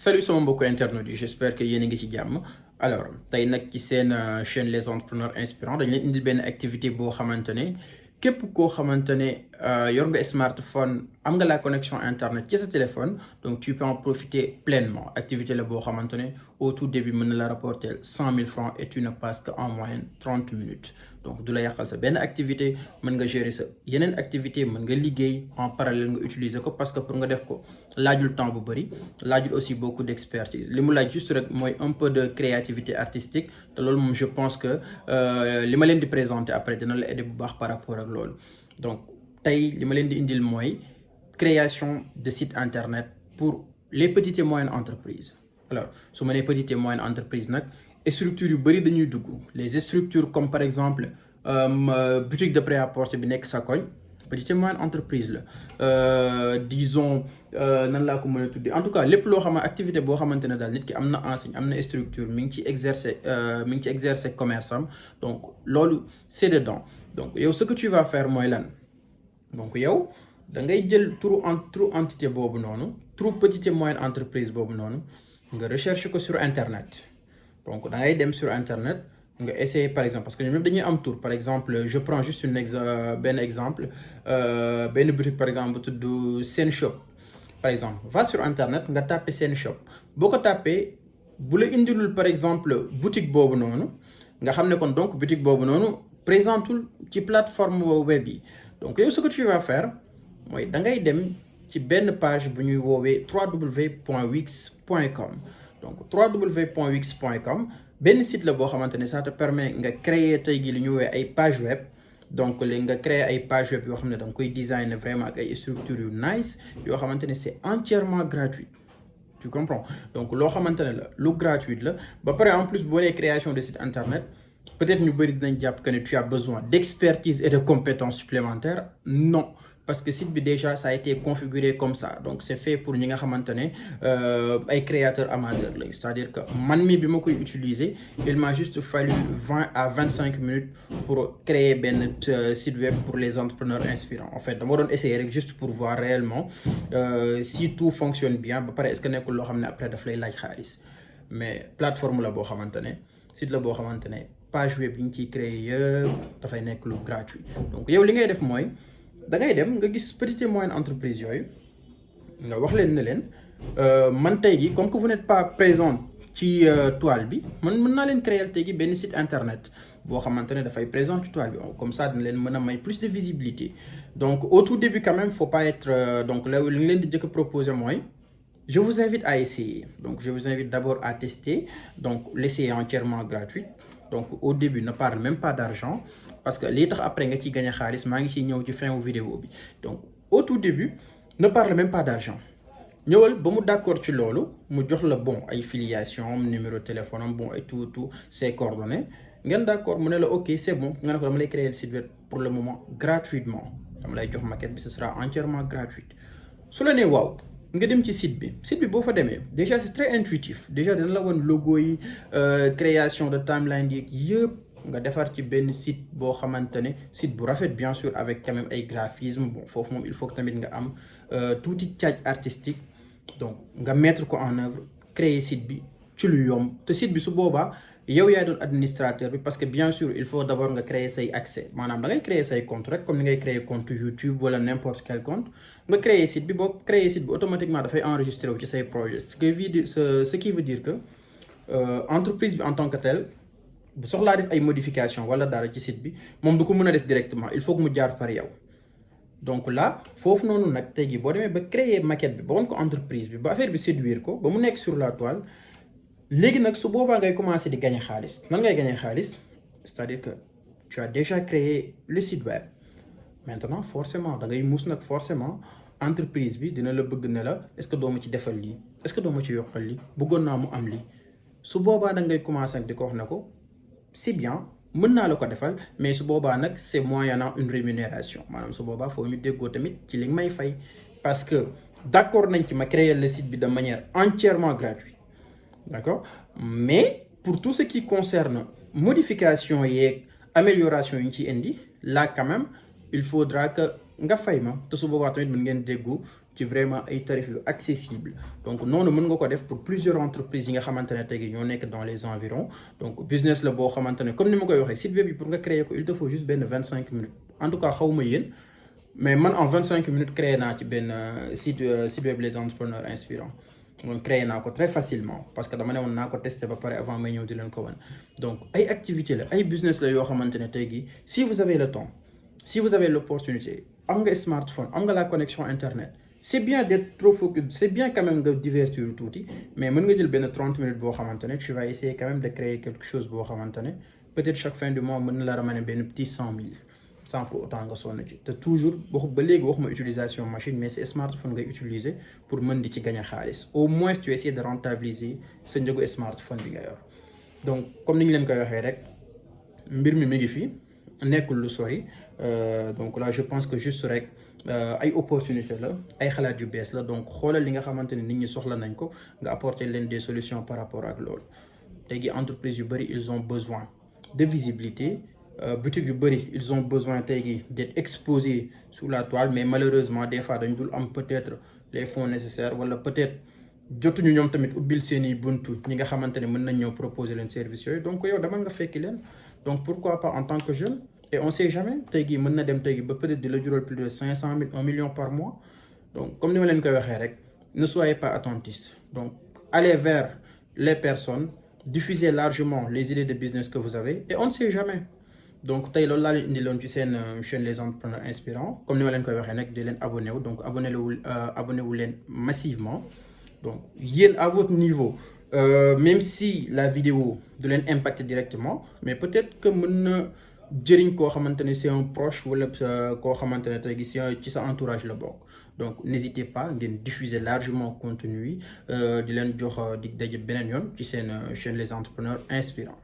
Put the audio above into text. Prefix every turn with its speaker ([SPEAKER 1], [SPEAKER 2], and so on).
[SPEAKER 1] Salut sama mbokku internautes yi j'espère que yéen a ngi ci jàmm alors tey nag ci seen chaîne les entrepreneurs inspirants dañ leen indil benn activité boo xamante ne képp koo xamante ne yor nga smartphone am nga la connexion internet ci sa téléphone donc tu peux en profiter pleinement activité la boo xamante ne au tout début mën na la rapporter 100 000 francs et tu ne passes que en moyenne 30 minutes donc du la yàqal sa benn activité mën nga gérer sa yeneen activité mën nga liggéey en parallèle nga utiliser ko parce que pour nga def ko laajul temps bu bëri laajul aussi beaucoup d'expertise li mu laaj juste rek mooy un peu de créativité artistique te loolu moom je pense que li ma leen di présenter après dina la aider bu baax par rapport ak loolu donc tey li ma leen di indil mooy création de site internet pour les petites et moyennes entreprises alors su ma nee petites et moyennes entreprises nag structures yu bëri dañuy dugg les structures comme par exemple boutique de prêt-à-porter bi nekk sa koñ petite et moyenne entreprise la disons nan laa ko mën a tuddee en tout cas lépp loo xam ne activité boo xamante ne daal nit ki am na enseigne am na structure mi ngi ci exercer commerce am donc loolu c'est dedans donc yow ce que tu vas faire mooy lan donc yow da ngay jël turu entité boobu noonu turu petite et moyenne entreprise boobu noonu nga recherche ko sur internet donc da ngay dem sur internet nga essayer par exemple parce que ñoom ñëpp dañuy am tour par exemple je prends juste benn exemple benn boutique par exemple bu tudd Sen Shop par exemple va sur internet nga tapé Sen Shop boo ko tapé bu la indilul par exemple boutique boobu noonu nga xam ne kon donc boutique boobu noonu présentul ci plateforme web yi donc yow ce que tu vas faire mooy da ngay dem ci benn page bu ñuy woowee www.wix.com donc www.wix.com benn site la boo xamante ne ça te permet nga créer tey gi li ñu woowee ay page web donc léegi nga créer ay page web yoo xam ne da nga koy designer vraiment ak ay structures yu nice yoo xamante ne c'est entièrement gratuit tu comprends donc loo xamante ne la lu gratuit la ba pare en plus boo nee création de site internet peut-être ñu bëri dinañ jàpp que ne tu as besoin d'expertise et de compétences supplémentaires non parce que site bi déjà ça a été configuré comme ça donc c'est fait pour ñi nga xamante ne ay créateurs amateurs lañ c'est-à-dire que man mi bi ma koy utiliser il m'a juste fallu 20 à 25 minutes pour créer benn site web pour les entrepreneurs inspirants en fait dama doon essayer rek juste pour voir réellement si tout fonctionne bien ba pare est-ce que nekkul loo xam ne après daf lay laaj xaalis mais plateforme la boo xamante ne site la boo xamante ne page web yi ñu ciy créer yëpp dafay nekk lu gratuit donc yow li ngay def mooy da ngay dem nga gis petite et moyenne entreprise yooyu nga wax leen ne leen man tey gi comme que vous n'êtes pas présent ci toile bi man mën naa leen créer tey gi benn site internet boo xamante ne dafay présent ci toile bi comme ça dina leen mën a may plus de visibilité donc au tout début quand même faut pas être donc là li nga leen di jëkk proposer mooy je vous invite à essayer donc je vous invite d'abord à tester donc l'essayer entièrement gratuit donc au début ne parle même pas d'argent parce que lii tax après nga ciy gagner xaalis maa ngi ciy ñëw ci fin wu vidéo bi donc au tout début ne parle même pas d'argent ñëwal ba mu d'accord ci loolu mu jox la bon ay filiation numéro téléphone am bon ay tout ses coordonnées ngeen d'accord mu ne la ok c'est bon nga ne ko dama lay créer le site web pour le moment gratuitement dama lay jox maquette bi ce sera entièrement gratuit su la nee waaw nga dem ci site bi boo fa demee déjà c'est très intuitif déjà dina la woon logo yi création de timeline yi yëpp nga defar ci benn site boo xamante ne site bu rafet bien sûr avec quand même ay graphisme bon foofu moom il faut que tamit nga am tuuti touch artistique donc nga mettre ko en œuvre créer site bi ci lu yomb te site bi su boobaa yow yaay doon administrateur bi parce que bien sûr il faut d'abord nga créer say accès maanaam da ngay créer say compte rek comme ni ngay créer compte YouTube wala n'importe quel compte nga créer site bi boo créer site bi automatiquement dafay enregistrer wu ci say projet ce qui veut dire que entreprise bi en tant que telle bu soxlaa def ay modification wala dara ci site bi moom du ko mën a def directement il faut que mu jaar par yow donc là foofu noonu nag tey jii boo demee ba créer maquette bi ba woon ko entreprise bi ba affaire bi séduire ko ba mu nekk sur la toile léegi nag su boobaa ngay commencer di gagner xaalis nan ngay gagner xaalis c'est-à-dire que tu as déjà créé le site web maintenant forcément da ngay muus nag forcément entreprise bi dina la bëgg ne la est-ce que doo ma ci defal lii est-ce que doo ma ci yokkal lii bëggoon naa mu am lii su boobaa da ngay commencer ak di ko wax ne ko c'est bien mën naa la ko defal mais su boobaa nag c'est moyennant une rémunération maanaam su boobaa foo ñu déggoo tamit ci li nga may fay parce que d'accord nañ ci ma créer le site bi de manière entièrement gratuite d'accord mais pour tout ce qui concerne modification yeeg amélioration yi ñu ciy indi là quand même il faudra que nga fay ma te su boobaa tamit mën ngeen déggu ci vraiment ay tarifs yu accessible donc noonu mën nga ko def pour plusieurs entreprises yi nga xamante ne tey ñoo nekk dans les environs donc business la boo xamante ne comme ni ma koy waxee site web bi pour nga créer ko il te faut juste benn 25 minutes en tout cas xawma yéen mais man en 25 minutes créé naa ci benn site web les entrepreneurs inspirants donc créé naa ko très facilement parce que dama ne woon naa ko testé ba pare avant may ñëw di leen ko wan donc ay activité la ay business la yoo xamante ne tey jii si vous avez le temps si vous avez l'opportunité am nga smartphone am nga la connexion internet c'est bien d'être trop focus c'est bien quand même nga divertir tuuti mais mën nga jël benn 30 minutes boo xamante ne tu vas essayer quand même de créer quelque chose boo xamante ne peut-être chaque fin du mois mën na la ramener benn petit 100 000 sans pour autant nga sonn ci te toujours ba léegi waxuma utilisation machine mais c'est smartphone ngay utiliser pour mën di ci gagner xaalis au moins tu essaies de rentabiliser sa njëgu smartphone bi nga yor donc comme ni ñu leen koy waxee rek mbir mi ngi fi nekkul lu sori donc là je pense que juste rek ay opportunité la ay xalaat yu bees la donc xoolal li nga xamante ne nit ñi soxla nañ ko nga apporter leen des solutions par rapport ak loolu tey gi entreprise yu bëri ils ont besoin de visibilité boutique yu bëri ils ont besoin tey gi d'être exposés sous la toile mais malheureusement des fois dañ dul am peut-être les fonds nécessaires wala peut-être jotuñu ñoom tamit ubbil seeni buntu ñi nga xamante ne mën nañ ñëw proposer leen service yooyu donc yow demal nga fekki leen donc pourquoi pas en tant que jeune et on sait jamais tey gi mën na dem tey gi ba peut-être di la jural plus de 500 000 1 million par mois donc comme ni ma leen koy waxee rek ne soyez pas attentiste donc allez vers les personnes diffusez largement les idées de business que vous avez et on ne sait jamais donc tey loolu laa leen indiloon ci seen chaîne les entrepreneurs inspirants comme ni ma leen koy waxee nag di leen abonné wu donc abonné wu leen massivement donc yéen à votre niveau même si la vidéo du leen impacter directement mais peut-être que mën na jëriñ koo xamante ne c'est un proche wala koo xamante ne tey ci sa entourage la bokk donc n'hésitez pas ngeen diffuser largement contenu yi di leen jox dig daje beneen yoon ci seen chaîne les entrepreneurs inspirants